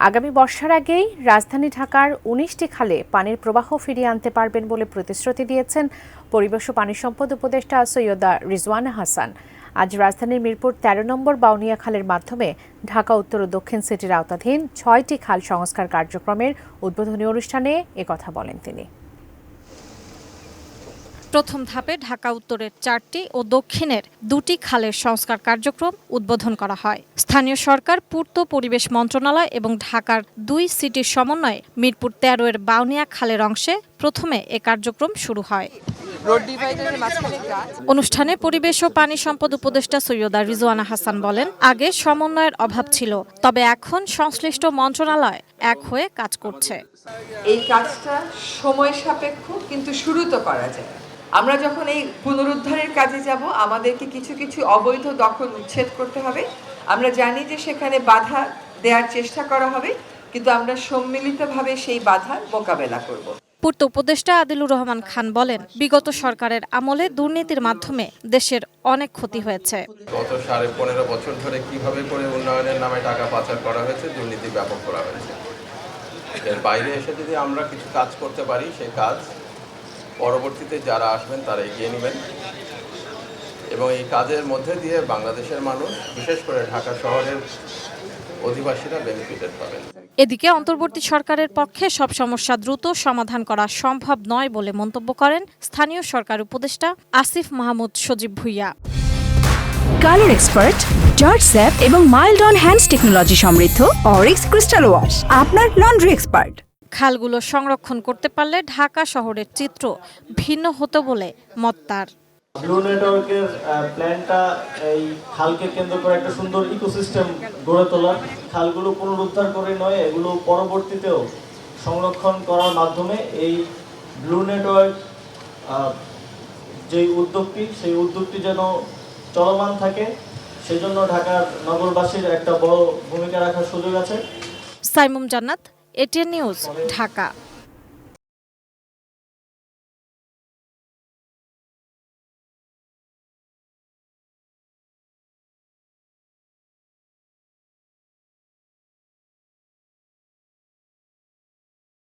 আগামী বর্ষার আগেই রাজধানী ঢাকার ১৯টি খালে পানির প্রবাহ ফিরিয়ে আনতে পারবেন বলে প্রতিশ্রুতি দিয়েছেন পরিবেশ ও পানি সম্পদ উপদেষ্টা সৈয়দা রিজওয়ানা হাসান। আজ রাজধানীর মিরপুর ১৩ নম্বর বাউনিয়া খালের মাধ্যমে ঢাকা উত্তর ও দক্ষিণ সিটির আওতাধীন ৬টি খাল সংস্কার কার্যক্রমের উদ্বোধনী অনুষ্ঠানে একথা বলেন তিনি। প্রথম ধাপে ঢাকা উত্তরের ৪টি ও দক্ষিণের ২টি খালের সংস্কার কার্যক্রম উদ্বোধন করা হয়। স্থানীয় সরকার, পূর্ত পরিবেশ মন্ত্রণালয় এবং ঢাকার ২ সিটির সমন্বয়ে মিরপুর ১৩ এর বাউনিয়া খালের অংশে প্রথমে এ কার্যক্রম শুরু হয়। অনুষ্ঠানে পরিবেশ ও পানি সম্পদ উপদেষ্টা সৈয়দা রিজওয়ানা হাসান বলেন, আগে সমন্বয়ের অভাব ছিল, তবে এখন সংশ্লিষ্ট মন্ত্রণালয় এক হয়ে কাজ করছে। এই কাজটা সময় সাপেক্ষ, কিন্তু শুরু তো করা যায়। আমরা যখন এই পুনরুদ্ধারের কাজে যাব, আমাদেরকে কিছু কিছু অবৈধ দখল উচ্ছেদ করতে হবে। আমরা জানি যে সেখানে বাধা দেওয়ার চেষ্টা করা হবে, কিন্তু আমরা সম্মিলিতভাবে সেই বাধার মোকাবেলা করব। পূর্ত উপদেষ্টা আদিলুর রহমান খান বলেন, বিগত সরকারের আমলে দুর্নীতির মাধ্যমে দেশের অনেক ক্ষতি হয়েছে। গত ১৫.৫ বছর ধরে কিভাবে করে উন্নয়নের নামে টাকা পাচার করা হয়েছে, দুর্নীতি ব্যাপক করা হয়েছে। এর বাইরে এসে যদি আমরা কিছু কাজ করতে পারি, সেই কাজ পরবর্তীতে যারা আসবেন তারা এগিয়ে নেবেন এবং এই কাজের মধ্যে দিয়ে বাংলাদেশের মানুষ, বিশেষ করে ঢাকা শহরের অধিবাসীরা বেনিফিটেড পাবেন। এদিকে অন্তর্বর্তী সরকারের পক্ষে সব সমস্যা দ্রুত সমাধান করা সম্ভব নয় বলে মন্তব্য করেন স্থানীয় সরকার উপদেষ্টা আসিফ মাহমুদ সজীব ভুইয়া। কালার এক্সপার্ট, জর্জ স্যাপ এবং মাইল্ড অন হ্যান্ডস টেকনোলজি সমৃদ্ধ অরিক্স ক্রিস্টাল ওয়াশ আপনার লন্ড্রি এক্সপার্ট। খালগুলো সংরক্ষণ করতে পারলে ঢাকা শহরের চিত্র ভিন্ন হতো বলে মত তার। ব্লু নেটওয়ার্কের প্ল্যানটা এই খালকে কেন্দ্র করে একটা সুন্দর ইকোসিস্টেম গড়ে তোলা, খালগুলো পুনরুদ্ধার করে নয়, এগুলো পরবর্তীতেও সংরক্ষণ করার মাধ্যমে এই ব্লু নেটওয়ার্ক যেই উদ্যোগটি, সেই উদ্যোগটি যেন চলমান থাকে, সেজন্য ঢাকার নগরবাসীর একটা বড় ভূমিকা রাখার সুযোগ আছে। সাইমুম জান্নাত, এটিএন নিউজ, ঢাকা।